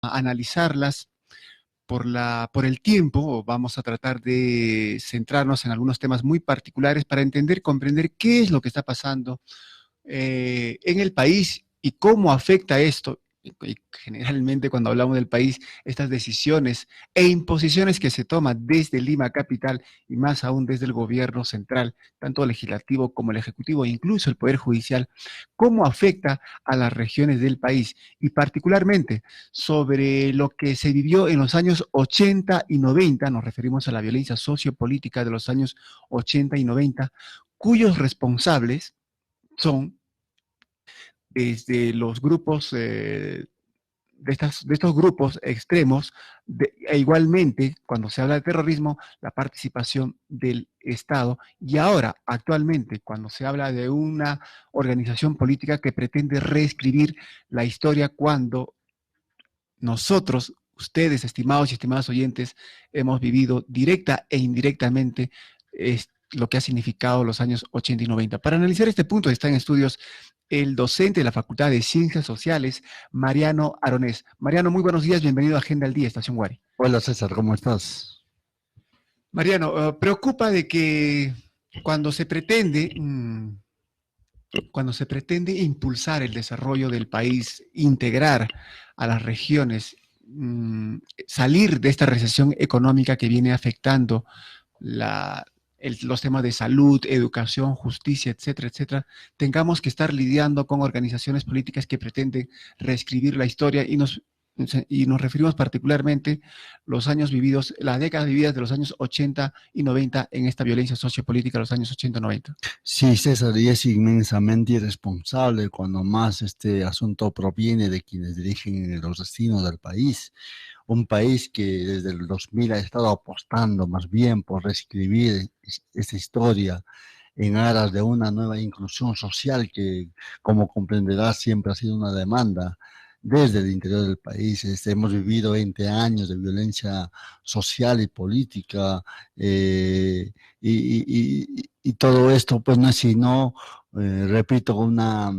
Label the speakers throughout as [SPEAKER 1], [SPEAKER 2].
[SPEAKER 1] analizarlas por el tiempo. Vamos a tratar de centrarnos en algunos temas muy particulares para entender, comprender qué es lo que está pasando en el país y cómo afecta esto. Y generalmente cuando hablamos del país, estas decisiones e imposiciones que se toman desde Lima capital y más aún desde el gobierno central, tanto el legislativo como el ejecutivo e incluso el poder judicial, cómo afecta a las regiones del país y particularmente sobre lo que se vivió en los años 80 y 90, nos referimos a la violencia sociopolítica de los años 80 y 90, cuyos responsables son desde los grupos de estos grupos extremos, e igualmente, cuando se habla de terrorismo, la participación del Estado, y ahora, actualmente, cuando se habla de una organización política que pretende reescribir la historia cuando nosotros, ustedes, estimados y estimadas oyentes, hemos vivido directa e indirectamente lo que ha significado los años 80 y 90. Para analizar este punto está en estudios el docente de la Facultad de Ciencias Sociales, Mariano Aronés. Mariano, muy buenos días, bienvenido a Agenda al Día, Estación Guari.
[SPEAKER 2] Hola César, ¿cómo estás?
[SPEAKER 1] Mariano, preocupa de que cuando se pretende impulsar el desarrollo del país, integrar a las regiones, salir de esta recesión económica que viene afectando los temas de salud, educación, justicia, etcétera, etcétera, tengamos que estar lidiando con organizaciones políticas que pretenden reescribir la historia y nos referimos particularmente los años vividos, las décadas vividas de los años 80 y 90 en esta violencia sociopolítica de los años 80 y 90.
[SPEAKER 2] Sí, César, y es inmensamente irresponsable cuando más este asunto proviene de quienes dirigen los destinos del país. Un país que desde el 2000 ha estado apostando más bien por reescribir esta historia en aras de una nueva inclusión social que, como comprenderás, siempre ha sido una demanda desde el interior del país. Hemos vivido 20 años de violencia social y política, y todo esto pues no es sino, repito, una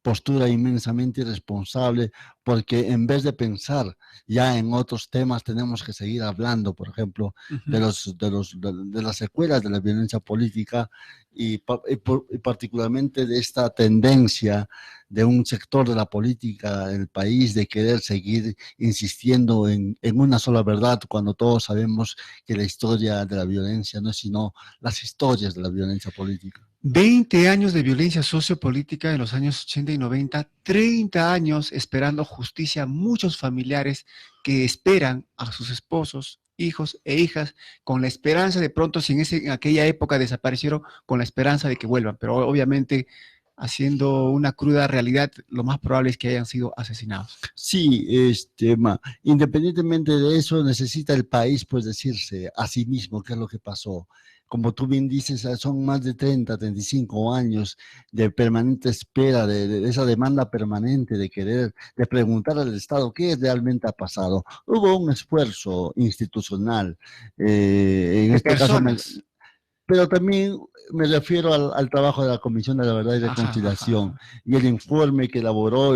[SPEAKER 2] postura inmensamente irresponsable, porque en vez de pensar ya en otros temas tenemos que seguir hablando, por ejemplo, de las secuelas de la violencia política y particularmente de esta tendencia de un sector de la política del país de querer seguir insistiendo en una sola verdad, cuando todos sabemos que la historia de la violencia no es sino las historias de la violencia política.
[SPEAKER 1] 20 años de violencia sociopolítica en los años 80 y 90, 30 años esperando justicia, muchos familiares que esperan a sus esposos, hijos e hijas, con la esperanza de pronto, si en aquella época desaparecieron, con la esperanza de que vuelvan, pero obviamente haciendo una cruda realidad, lo más probable es que hayan sido asesinados.
[SPEAKER 2] Sí, independientemente de eso, necesita el país pues decirse a sí mismo qué es lo que pasó. Como tú bien dices, son más de 30, 35 años de permanente espera, de esa demanda permanente de querer, de preguntar al Estado qué realmente ha pasado. Hubo un esfuerzo institucional, en
[SPEAKER 1] De
[SPEAKER 2] este caso,
[SPEAKER 1] personas.
[SPEAKER 2] pero también me refiero al trabajo de la Comisión de la Verdad y
[SPEAKER 1] Ajá, ajá,
[SPEAKER 2] Reconciliación
[SPEAKER 1] ajá.
[SPEAKER 2] y el informe que elaboró,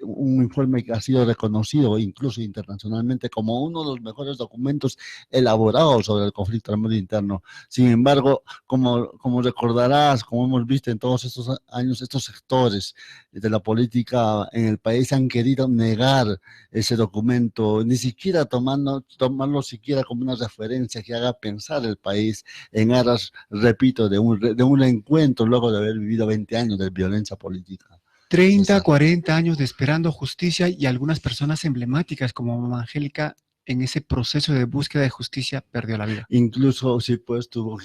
[SPEAKER 2] un informe que ha sido reconocido incluso internacionalmente como uno de los mejores documentos elaborados sobre el conflicto armado interno. Sin embargo, como recordarás, como hemos visto en todos estos años, estos sectores de la política en el país han querido negar ese documento, ni siquiera tomarlo siquiera como una referencia que haga pensar el país en aras, repito, de un encuentro luego de haber vivido 20 años de violencia política.
[SPEAKER 1] 30, 40 años de esperando justicia y algunas personas emblemáticas como Mamá Angélica en ese proceso de búsqueda de justicia perdió la vida.
[SPEAKER 2] Incluso, sí, pues tuvo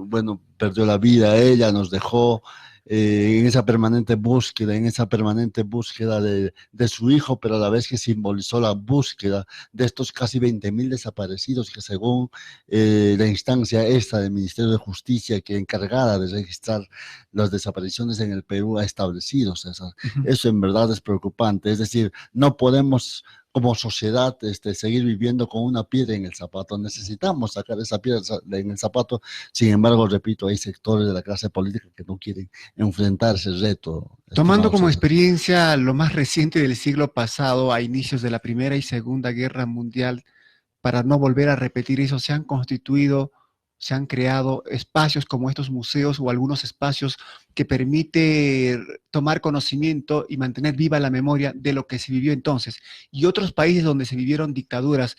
[SPEAKER 2] bueno, perdió la vida, ella nos dejó en esa permanente búsqueda de su hijo, pero a la vez que simbolizó la búsqueda de estos casi 20.000 desaparecidos que según la instancia esta del Ministerio de Justicia, que encargada de registrar las desapariciones en el Perú, ha establecido, César. Eso en verdad es preocupante, es decir, no podemos como sociedad seguir viviendo con una piedra en el zapato. Necesitamos sacar esa piedra en el zapato. Sin embargo, repito, hay sectores de la clase política que no quieren enfrentar ese reto,
[SPEAKER 1] Tomando
[SPEAKER 2] estimado
[SPEAKER 1] como
[SPEAKER 2] César.
[SPEAKER 1] experiencia lo más reciente del siglo pasado, a inicios de la Primera y Segunda Guerra Mundial, para no volver a repetir eso, se han constituido, se han creado espacios como estos museos o algunos espacios que permite tomar conocimiento y mantener viva la memoria de lo que se vivió entonces. Y otros países donde se vivieron dictaduras,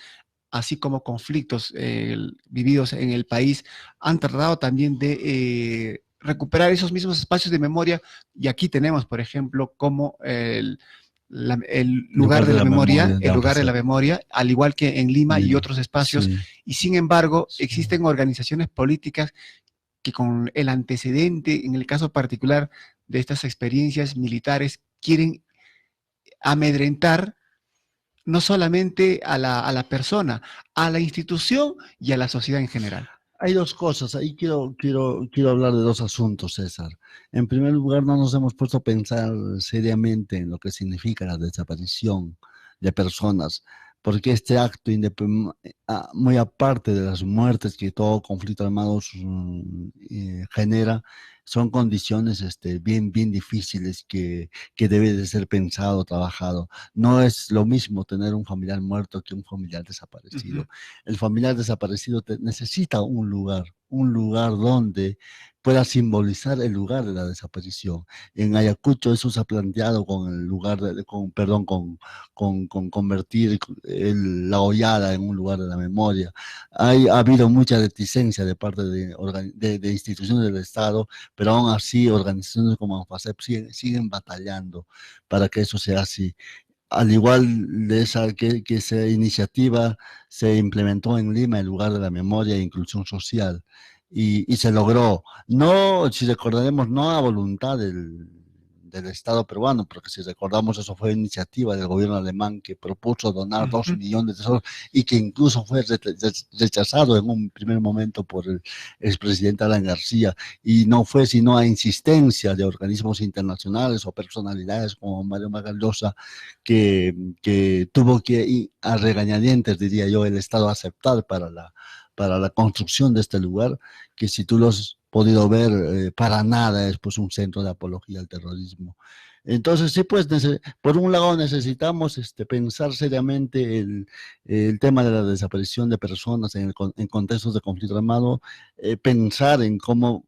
[SPEAKER 1] así como conflictos vividos en el país, han tratado también de recuperar esos mismos espacios de memoria. Y aquí tenemos, por ejemplo, como el lugar
[SPEAKER 2] Lugar
[SPEAKER 1] de
[SPEAKER 2] de
[SPEAKER 1] la
[SPEAKER 2] la
[SPEAKER 1] memoria,
[SPEAKER 2] memoria de
[SPEAKER 1] el lugar de la
[SPEAKER 2] Ambassade.
[SPEAKER 1] memoria, al igual que en Lima y
[SPEAKER 2] Sí,
[SPEAKER 1] otros espacios.
[SPEAKER 2] sí,
[SPEAKER 1] Y sin embargo,
[SPEAKER 2] sí.
[SPEAKER 1] existen organizaciones políticas que con el antecedente, en el caso particular de estas experiencias militares, quieren amedrentar no solamente a la persona, a la institución y a la sociedad en general.
[SPEAKER 2] Hay dos cosas, ahí quiero hablar de dos asuntos, César. En primer lugar, no nos hemos puesto a pensar seriamente en lo que significa la desaparición de personas, porque este acto, muy aparte de las muertes que todo conflicto armado genera, son condiciones bien difíciles que debe de ser pensado, trabajado. No es lo mismo tener un familiar muerto que un familiar
[SPEAKER 1] Uh -huh.
[SPEAKER 2] desaparecido. El familiar desaparecido necesita un lugar donde pueda simbolizar el lugar de la desaparición. En Ayacucho eso se ha planteado con el lugar, perdón, con convertir la hollada en un lugar de la memoria. Ha habido mucha reticencia de parte de instituciones del Estado, pero aún así organizaciones como ANFACEP siguen batallando para que eso sea así. Al igual de que esa iniciativa se implementó en Lima en lugar de la memoria e inclusión social y se logró, no, si recordaremos, no a voluntad del Estado peruano, porque si recordamos eso fue iniciativa del gobierno alemán que propuso
[SPEAKER 1] Uh
[SPEAKER 2] donar dos
[SPEAKER 1] -huh.
[SPEAKER 2] millones de soles y que incluso fue rechazado en un primer momento por el expresidente Alan García y no fue sino a insistencia de organismos internacionales o personalidades como Mario Magallosa que tuvo que, a regañadientes, diría yo, el Estado aceptar para la construcción de este lugar, que si tú lo has podido ver, para nada es pues un centro de apología al terrorismo. Entonces, sí, pues, por un lado necesitamos pensar seriamente el tema de la desaparición de personas en contextos de conflicto armado, pensar en cómo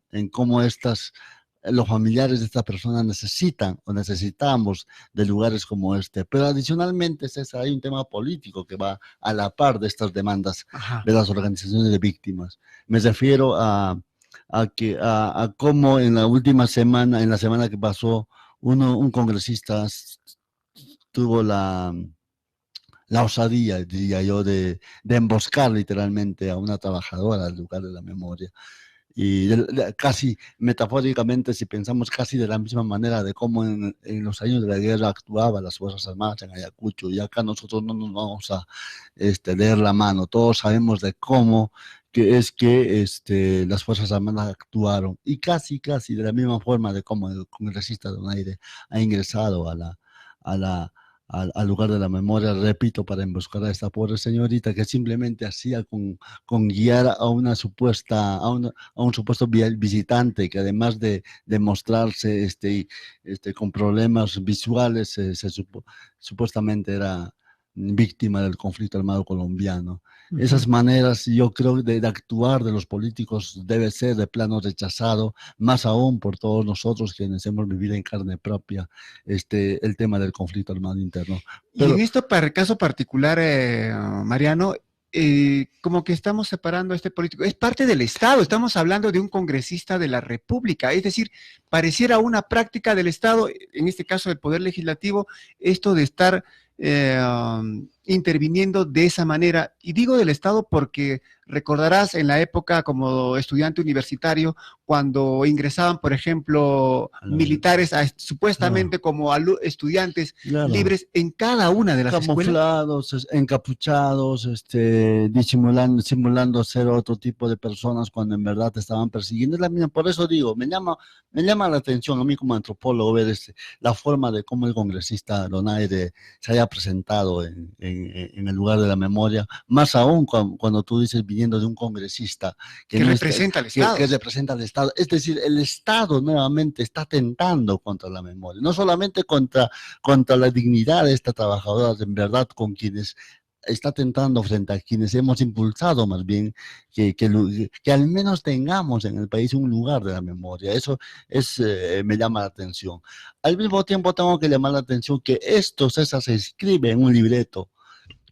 [SPEAKER 2] los familiares de estas personas necesitan o necesitamos de lugares como este. Pero adicionalmente, César, hay un tema político que va a la par de estas demandas
[SPEAKER 1] Ajá.
[SPEAKER 2] de las organizaciones de víctimas. Me refiero a cómo en la última semana, en la semana que pasó, un congresista tuvo la osadía, diría yo, de emboscar literalmente a una trabajadora al lugar de la memoria y casi metafóricamente, si pensamos casi de la misma manera de cómo en los años de la guerra actuaban las Fuerzas Armadas en Ayacucho, y acá nosotros no nos vamos a leer la mano, todos sabemos de cómo que es que las Fuerzas Armadas actuaron, y casi de la misma forma de cómo el congresista Donaire ha ingresado a la al lugar de la memoria, repito, para emboscar a esta pobre señorita que simplemente hacía con guiar a una supuesta, a un supuesto visitante que además de mostrarse con problemas visuales, supuestamente era víctima del conflicto armado colombiano.
[SPEAKER 1] Uh -huh.
[SPEAKER 2] Esas maneras, yo creo, de actuar de los políticos debe ser de plano rechazado, más aún por todos nosotros quienes hemos vivido en carne propia el tema del conflicto armado interno.
[SPEAKER 1] Y en
[SPEAKER 2] Pero
[SPEAKER 1] este caso particular, Mariano, como que estamos separando a este político. Es parte del Estado, estamos hablando de un congresista de la República, es decir, pareciera una práctica del Estado, en este caso del Poder Legislativo, esto de estar interviniendo de esa manera. Y digo del Estado porque recordarás en la época como estudiante universitario, cuando ingresaban, por ejemplo, militares
[SPEAKER 2] claro,
[SPEAKER 1] supuestamente como estudiantes
[SPEAKER 2] claro.
[SPEAKER 1] libres en cada una de las escuelas.
[SPEAKER 2] Camuflados, encapuchados, simulando ser otro tipo de personas cuando en verdad te estaban persiguiendo. Es la misma, por eso digo, me llama la atención a mí como antropólogo ver la forma de cómo el congresista Donaire se haya presentado en el lugar de la memoria, más aún cuando tú dices viniendo de un congresista
[SPEAKER 1] que
[SPEAKER 2] no
[SPEAKER 1] representa al Estado.
[SPEAKER 2] que representa al Estado. Es decir, el Estado nuevamente está atentando contra la memoria, no solamente contra la dignidad de esta trabajadora, en verdad, con quienes está atentando frente a quienes hemos impulsado más bien que al menos tengamos en el país un lugar de la memoria. Eso me llama la atención. Al mismo tiempo tengo que llamar la atención que esto, César, se escribe en un libreto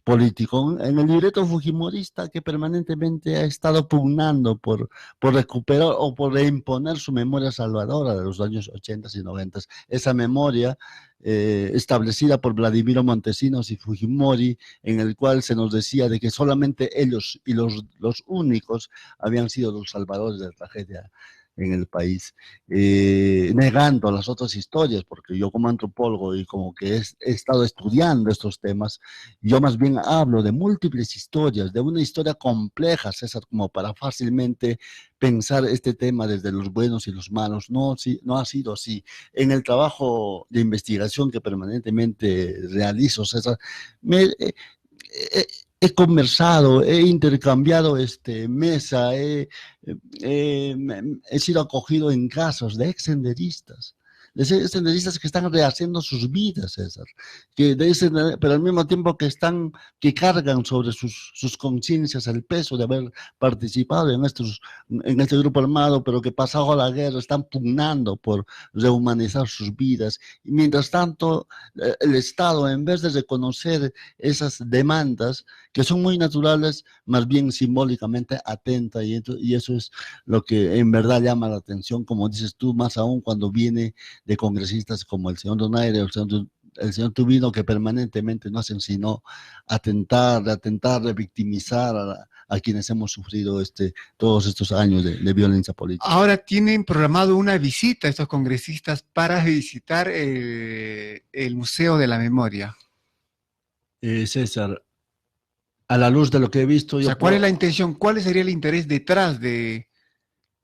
[SPEAKER 2] político, en el libreto fujimorista que permanentemente ha estado pugnando por recuperar o por reimponer su memoria salvadora de los años 80 y 90. Esa memoria establecida por Vladimiro Montesinos y Fujimori, en el cual se nos decía de que solamente ellos y los únicos habían sido los salvadores de la tragedia en el país, negando las otras historias, porque yo como antropólogo y como que he estado estudiando estos temas, yo más bien hablo de múltiples historias, de una historia compleja, César, como para fácilmente pensar este tema desde los buenos y los malos. No, sí, no ha sido así. En el trabajo de investigación que permanentemente realizo, César, me, he, he conversado, he intercambiado mesa, he sido acogido en casos de ex senderistas, de senderistas que están rehaciendo sus vidas, César, pero al mismo tiempo que cargan sobre sus conciencias el peso de haber participado en este grupo armado, pero que pasado la guerra están pugnando por rehumanizar sus vidas. Y mientras tanto, el Estado, en vez de reconocer esas demandas, que son muy naturales, más bien simbólicamente atenta, y eso es lo que en verdad llama la atención, como dices tú, más aún cuando viene de congresistas como el señor Donaire, el señor Tubino, que permanentemente no hacen sino atentar, revictimizar a quienes hemos sufrido todos estos años de violencia política.
[SPEAKER 1] Ahora tienen programado una visita estos congresistas para visitar el Museo de la Memoria.
[SPEAKER 2] César, a la luz de lo que he visto...
[SPEAKER 1] O sea, ¿cuál es la intención? ¿Cuál sería el interés detrás de...?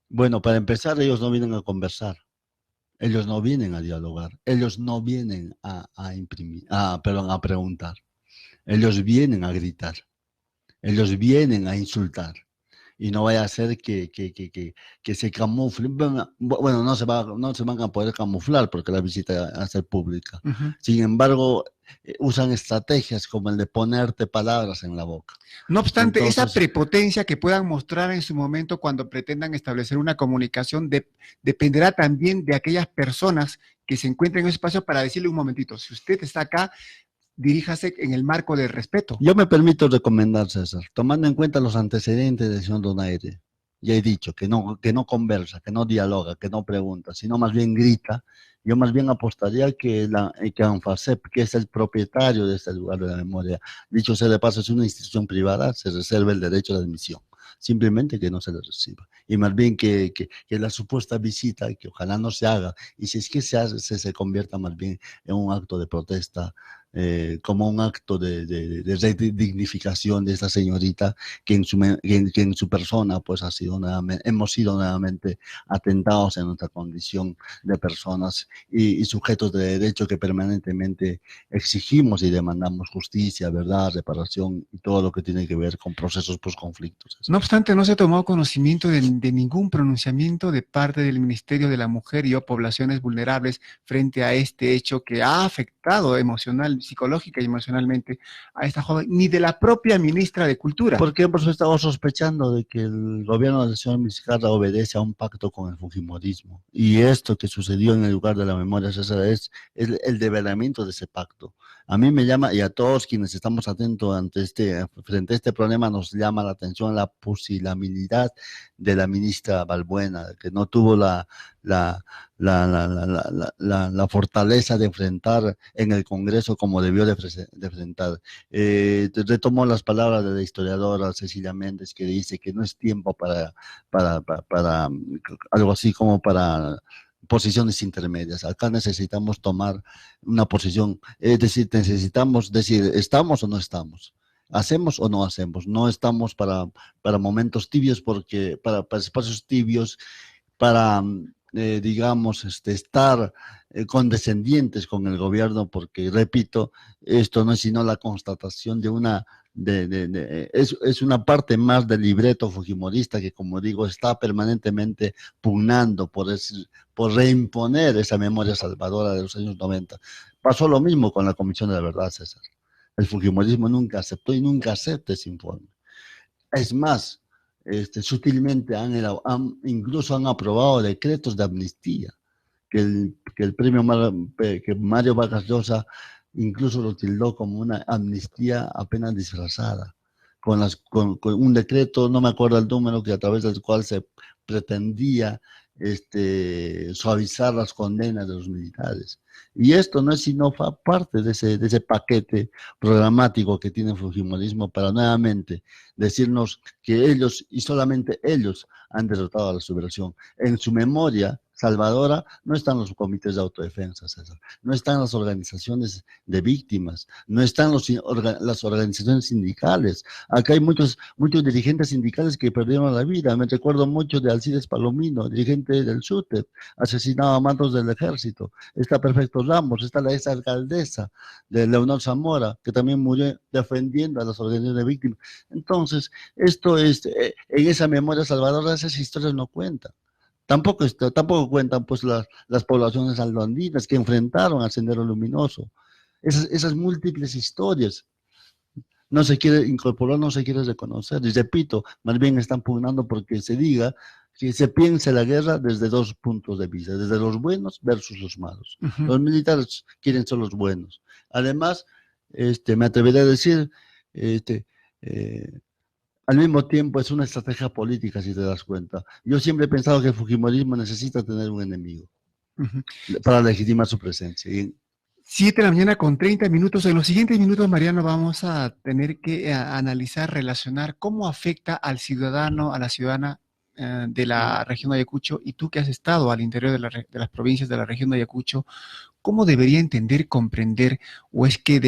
[SPEAKER 2] Bueno, para empezar, ellos no vienen a conversar. Ellos no vienen a dialogar, ellos no vienen a preguntar, ellos vienen a gritar, ellos vienen a insultar. Y no vaya a ser que se camuflen. Bueno, no se van a poder camuflar porque la visita va a ser pública. Sin embargo, usan estrategias como el de ponerte palabras en la boca.
[SPEAKER 1] No obstante, esa prepotencia que puedan mostrar en su momento cuando pretendan establecer una comunicación dependerá también de aquellas personas que se encuentren en ese espacio para decirle un momentito, si usted está acá, diríjase en el marco del respeto.
[SPEAKER 2] Yo me permito recomendar, César, tomando en cuenta los antecedentes del señor Donaire, ya he dicho que no conversa, que no dialoga, que no pregunta, sino más bien grita. Yo más bien apostaría que ANFACEP, que es el propietario de este lugar de la memoria, dicho sea de paso, es una institución privada, se reserva el derecho de admisión. Simplemente que no se le reciba. Y más bien que la supuesta visita, que ojalá no se haga, y si es que se hace, se convierta más bien en un acto de protesta, como un acto de dignificación de esta señorita que en su persona pues hemos sido nuevamente atentados en nuestra condición de personas y sujetos de derecho que permanentemente exigimos y demandamos justicia, verdad, reparación y todo lo que tiene que ver con procesos postconflictos.
[SPEAKER 1] No obstante, no se ha tomado conocimiento de ningún pronunciamiento de parte del Ministerio de la Mujer y o poblaciones vulnerables frente a este hecho que ha afectado emocional, psicológica y emocionalmente a esta joven, ni de la propia ministra de Cultura.
[SPEAKER 2] Porque hemos estado sospechando de que el gobierno del señor Vizcarra obedece a un pacto con el fujimorismo. Y esto que sucedió en el lugar de la memoria, César, es el develamiento de ese pacto. A mí me llama, y a todos quienes estamos atentos frente a este problema, nos llama la atención la pusillanimidad de la ministra Balbuena, que no tuvo la fortaleza de enfrentar en el Congreso como debió de enfrentar. Retomó las palabras de la historiadora Cecilia Méndez, que dice que no es tiempo para algo así como para posiciones intermedias. Acá necesitamos tomar una posición, es decir, necesitamos decir, ¿estamos o no estamos? ¿Hacemos o no hacemos? No estamos para momentos tibios, para espacios tibios, para digamos, estar condescendientes con el gobierno, porque, repito, esto no es sino la constatación de una, es una parte más del libreto fujimorista que, como digo, está permanentemente pugnando por reimponer esa memoria salvadora de los años 90. Pasó lo mismo con la Comisión de la Verdad, César. El fujimorismo nunca aceptó y nunca acepta ese informe. Es más, sutilmente incluso han aprobado decretos de amnistía, que el premio que Mario Vargas Llosa incluso lo tildó como una amnistía apenas disfrazada, con un decreto, no me acuerdo el número, que a través del cual se pretendía suavizar las condenas de los militares. Y esto no es sino parte de ese paquete programático que tiene el Fujimorismo para nuevamente decirnos que ellos y solamente ellos han derrotado a la subversión. En su memoria salvadora no están los comités de autodefensa, César, no están las organizaciones de víctimas, no están las organizaciones sindicales. Acá hay muchos dirigentes sindicales que perdieron la vida. Me recuerdo mucho de Alcides Palomino, dirigente del SUTEP, asesinado a manos del ejército. Está Perfecto Ramos, está la ex alcaldesa de Leonor Zamora, que también murió defendiendo a las organizaciones de víctimas. Entonces, esto es, en esa memoria salvadora, esas historias no cuentan. Tampoco cuentan pues las poblaciones aldoandinas que enfrentaron al Sendero Luminoso. Esas múltiples historias no se quiere incorporar, no se quiere reconocer. Y repito, más bien están pugnando porque se diga que se piense la guerra desde dos puntos de vista, desde los buenos versus los malos.
[SPEAKER 1] Ujú.
[SPEAKER 2] Los militares quieren ser los buenos. Además, me atrevería a decir, al mismo tiempo es una estrategia política, si te das cuenta. Yo siempre he pensado que el fujimorismo necesita tener un enemigo
[SPEAKER 1] Ujú.
[SPEAKER 2] para legitimar su presencia. Y
[SPEAKER 1] 7 de la mañana con 30 minutos. En los siguientes minutos, Mariano, vamos a tener que analizar, relacionar cómo afecta al ciudadano, a la ciudadana de la región de Ayacucho, y tú que has estado al interior de las provincias de la región de Ayacucho, ¿cómo debería entender, comprender, o es que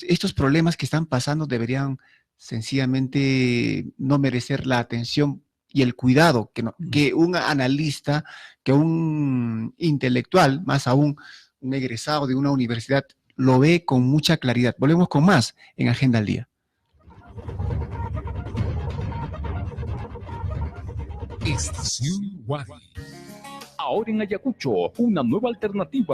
[SPEAKER 1] estos problemas que están pasando deberían sencillamente no merecer la atención y el cuidado que un analista, que un intelectual, más aún un egresado de una universidad, lo ve con mucha claridad? Volvemos con más en Agenda al Día.
[SPEAKER 3] Estación Wadi. Ahora en Ayacucho, una nueva alternativa